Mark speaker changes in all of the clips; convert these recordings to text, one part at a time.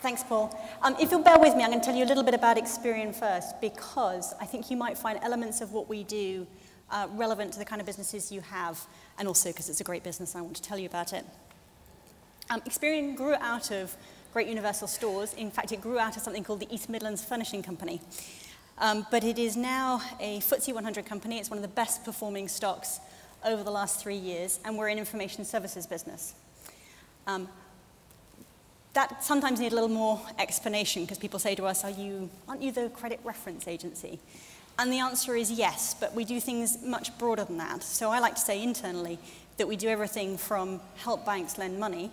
Speaker 1: Thanks, Paul. If you'll bear with me, I'm going to tell you a little bit about Experian first, because I think you might find elements of what we do relevant to the kind of businesses you have, and also because it's a great business, I want to tell you about it. Experian grew out of Great Universal Stores. In fact, it grew out of something called the East Midlands Furnishing Company. But it is now a FTSE 100 company. It's one of the best performing stocks over the last 3 years, and we're an information services business. That sometimes needs a little more explanation, because people say to us, aren't you the credit reference agency? And the answer is yes, but we do things much broader than that. So I like to say internally that we do everything from help banks lend money,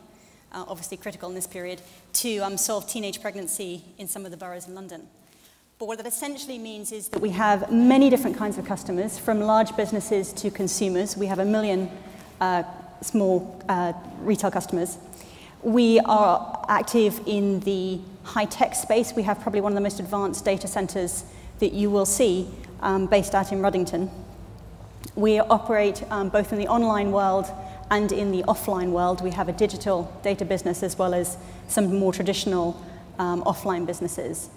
Speaker 1: obviously critical in this period, to solve teenage pregnancy in some of the boroughs in London. But what that essentially means is that we have many different kinds of customers, from large businesses to consumers. We have 1 million small retail customers. We are active in the high-tech space. We have probably one of the most advanced data centers that you will see based out in Ruddington. We operate both in the online world and in the offline world. We have a digital data business as well as some more traditional offline businesses.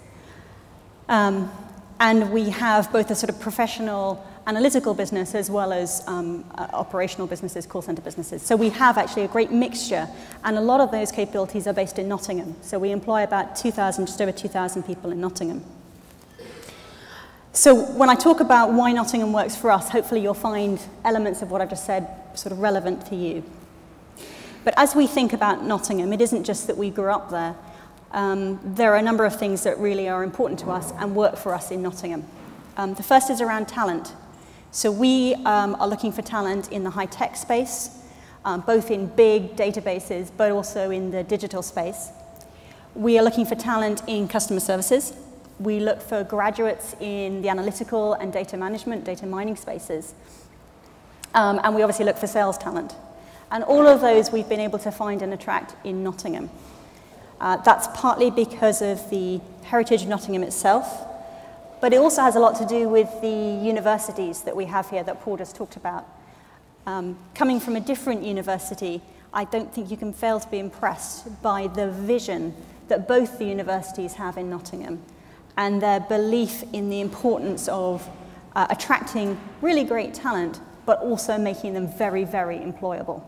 Speaker 1: And we have both a sort of professional analytical business as well as operational businesses, call center businesses. So we have actually a great mixture, and a lot of those capabilities are based in Nottingham. So we employ about 2,000, just over 2,000 people in Nottingham. So when I talk about why Nottingham works for us, hopefully you'll find elements of what I've just said sort of relevant to you. But as we think about Nottingham, it isn't just that we grew up there. There are a number of things that really are important to us and work for us in Nottingham. The first is around talent. So we are looking for talent in the high-tech space, both in big databases, but also in the digital space. We are looking for talent in customer services. We look for graduates in the analytical and data management, data mining spaces. And we obviously look for sales talent. And all of those we've been able to find and attract in Nottingham. That's partly because of the heritage of Nottingham itself, but it also has a lot to do with the universities that we have here that Paul just talked about. Coming from a different university, I don't think you can fail to be impressed by the vision that both the universities have in Nottingham and their belief in the importance of attracting really great talent, but also making them very, very employable.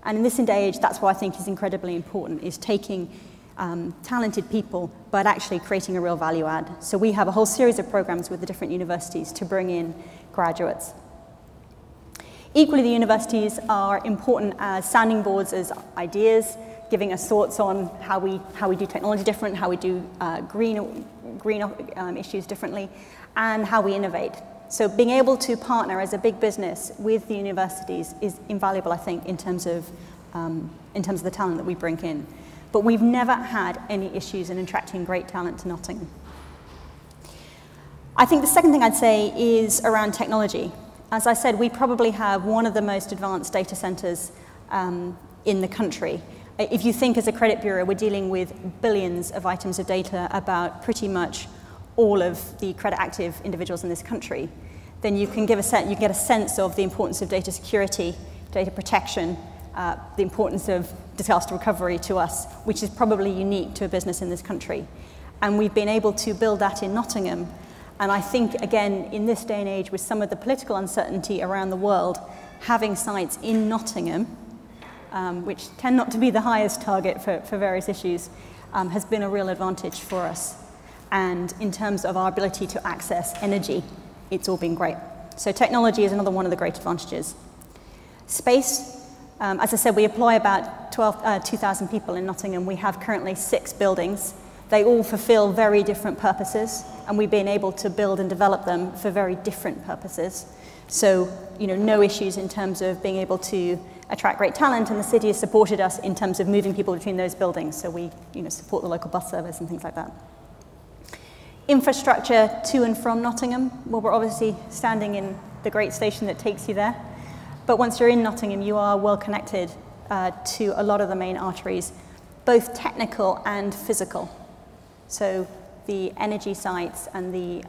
Speaker 1: And in this day and age, that's what I think is incredibly important, is taking talented people, but actually creating a real value add. So we have a whole series of programs with the different universities to bring in graduates. Equally, the universities are important as sounding boards, as ideas, giving us thoughts on how we do technology different, how we do green issues differently, and how we innovate. So being able to partner as a big business with the universities is invaluable, I think, in terms of the talent that we bring in. But we've never had any issues in attracting great talent to Nottingham. I think the second thing I'd say is around technology. As I said, we probably have one of the most advanced data centers in the country. If you think as a credit bureau, we're dealing with billions of items of data about pretty much all of the credit active individuals in this country, then you can get a sense of the importance of data security, data protection, the importance of disaster recovery to us, which is probably unique to a business in this country. And we've been able to build that in Nottingham. And I think, again, in this day and age, with some of the political uncertainty around the world, having sites in Nottingham, which tend not to be the highest target for various issues, has been a real advantage for us. And in terms of our ability to access energy, it's all been great. So technology is another one of the great advantages. Space. As I said, we employ about 2,000 people in Nottingham. We have currently 6 buildings. They all fulfill very different purposes, and we've been able to build and develop them for very different purposes. So, no issues in terms of being able to attract great talent, and the city has supported us in terms of moving people between those buildings. So we, support the local bus service and things like that. Infrastructure to and from Nottingham. Well, we're obviously standing in the great station that takes you there. But once you're in Nottingham, you are well connected to a lot of the main arteries, both technical and physical. So the energy sites and the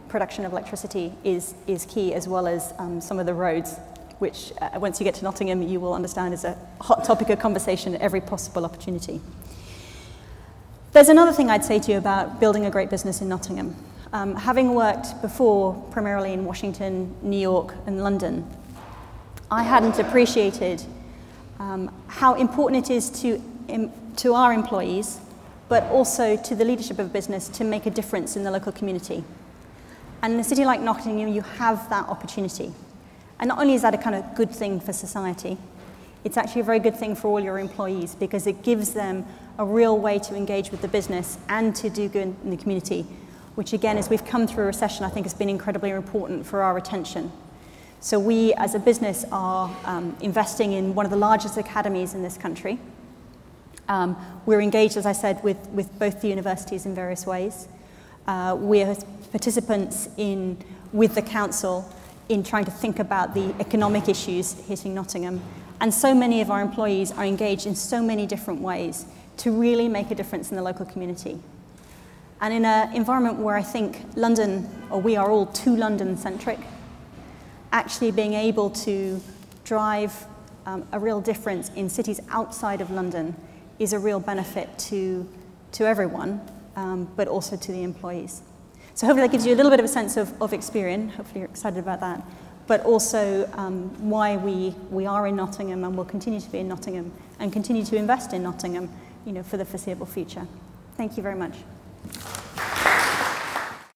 Speaker 1: production of electricity is key, as well as some of the roads, which once you get to Nottingham, you will understand is a hot topic of conversation at every possible opportunity. There's another thing I'd say to you about building a great business in Nottingham. Having worked before primarily in Washington, New York, and London, I hadn't appreciated how important it is to our employees, but also to the leadership of a business to make a difference in the local community. And in a city like Nottingham, you have that opportunity. And not only is that a kind of good thing for society, it's actually a very good thing for all your employees because it gives them a real way to engage with the business and to do good in the community, which again, as we've come through a recession, I think has been incredibly important for our retention. So we, as a business, are investing in one of the largest academies in this country. We're engaged, as I said, with both the universities in various ways. We're participants with the council in trying to think about the economic issues hitting Nottingham. And so many of our employees are engaged in so many different ways to really make a difference in the local community. And in an environment where I think London, or we are all too London-centric, actually being able to drive a real difference in cities outside of London is a real benefit to everyone, but also to the employees. So hopefully that gives you a little bit of a sense of Experian. Hopefully you're excited about that. But also why we are in Nottingham and will continue to be in Nottingham and continue to invest in Nottingham, for the foreseeable future. Thank you very much.